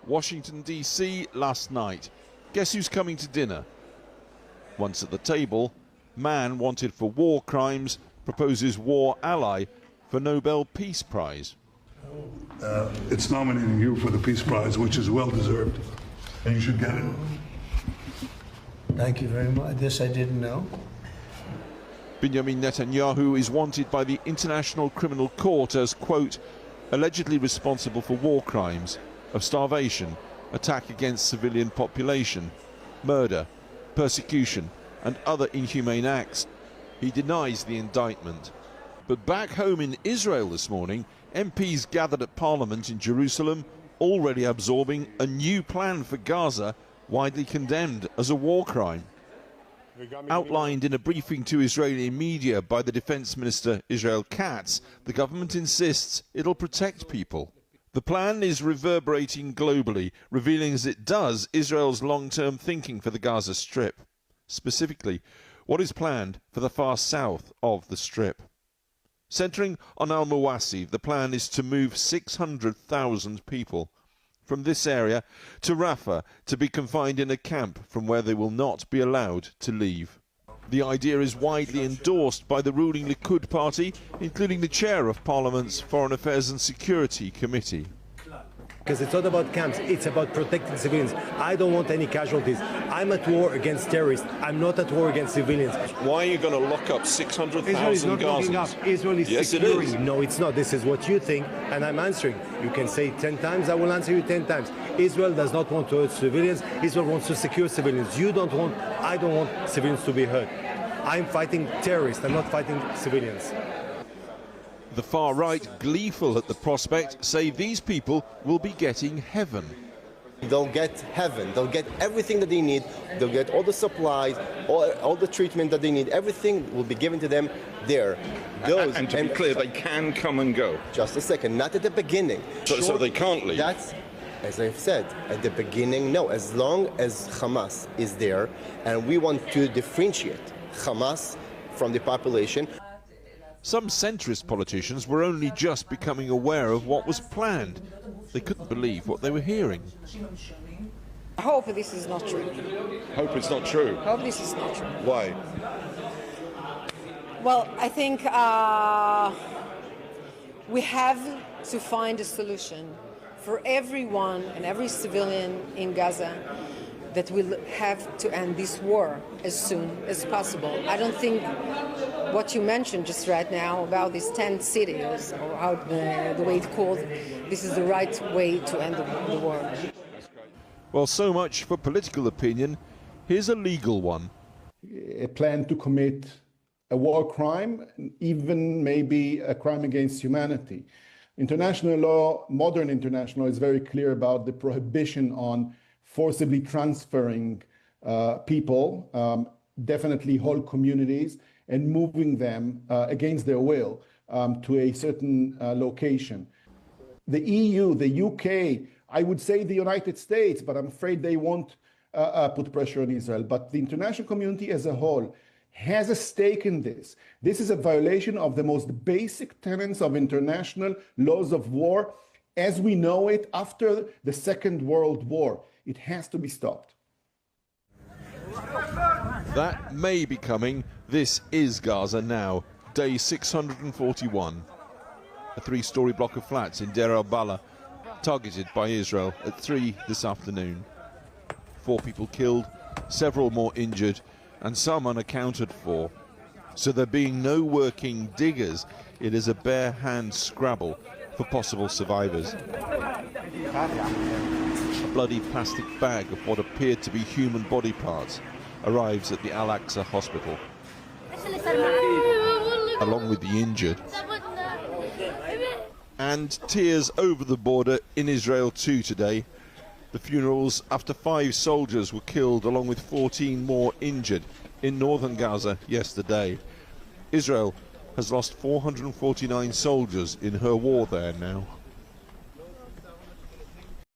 Washington, D.C. last night. Guess who's coming to dinner? Once at the table, man wanted for war crimes proposes war ally for Nobel Peace Prize. It's nominating you for the Peace Prize, which is well deserved, and you should get it. Thank you very much. This I didn't know. Benjamin Netanyahu is wanted by the International Criminal Court as, quote, allegedly responsible for war crimes of starvation, attack against civilian population, murder, persecution and other inhumane acts. He denies the indictment. But back home in Israel this morning, MPs gathered at Parliament in Jerusalem, already absorbing a new plan for Gaza, widely condemned as a war crime. Outlined in a briefing to Israeli media by the Defence Minister Israel Katz, the government insists it'll protect people. The plan is reverberating globally, revealing as it does Israel's long-term thinking for the Gaza Strip. Specifically, what is planned for the far south of the Strip. Centering on Al-Mawasi, the plan is to move 600,000 people from this area to Rafah to be confined in a camp from where they will not be allowed to leave. The idea is widely endorsed by the ruling Likud party, including the chair of Parliament's Foreign Affairs and Security Committee. Because it's not about camps, it's about protecting civilians. I don't want any casualties. I'm at war against terrorists. I'm not at war against civilians. Why are you going to lock up 600,000 Israel is not locking up. Israel is securing. It is. No, it's not. This is what you think, and I'm answering. You can say 10 times, I will answer you 10 times. Israel does not want to hurt civilians. Israel wants to secure civilians. You don't want, I don't want civilians to be hurt. I'm fighting terrorists. I'm not fighting civilians. The far right, gleeful at the prospect, say these people will be getting heaven. They'll get heaven. They'll get everything that they need. They'll get all the supplies, all the treatment that they need. Everything will be given to them there. And to be clear, they can come and go. Just a second. Not at the beginning. So they can't leave? That's, as I've said, at the beginning, no. As long as Hamas is there, and we want to differentiate Hamas from the population. Some centrist politicians were only just becoming aware of what was planned. They couldn't believe what they were hearing. I hope this is not true. Hope it's not true? Hope this is not true. Why? Well, I think we have to find a solution for everyone and every civilian in Gaza that will have to end this war as soon as possible. I don't think what you mentioned just right now about these 10 cities, or how the way it's called, this is the right way to end the war. Well, so much for political opinion. Here's a legal one. A plan to commit a war crime, even maybe a crime against humanity. International law, modern international law, is very clear about the prohibition on forcibly transferring people, definitely whole communities, and moving them against their will to a certain location. The EU, the UK, I would say the United States, but I'm afraid they won't put pressure on Israel. But the international community as a whole has a stake in this. This is a violation of the most basic tenets of international laws of war as we know it after the Second World War. It has to be stopped. That may be coming. This is Gaza now, day 641. A three-storey block of flats in Deir al-Balah, targeted by Israel at 3 this afternoon. 4 people killed, several more injured, and some unaccounted for. So there being no working diggers, it is a bare-hand scrabble for possible survivors. A bloody plastic bag of what appeared to be human body parts arrives at the Al-Aqsa hospital, along with the injured. And tears over the border in Israel too today. The funerals after 5 soldiers were killed along with 14 more injured in northern Gaza yesterday. Israel has lost 449 soldiers in her war there now.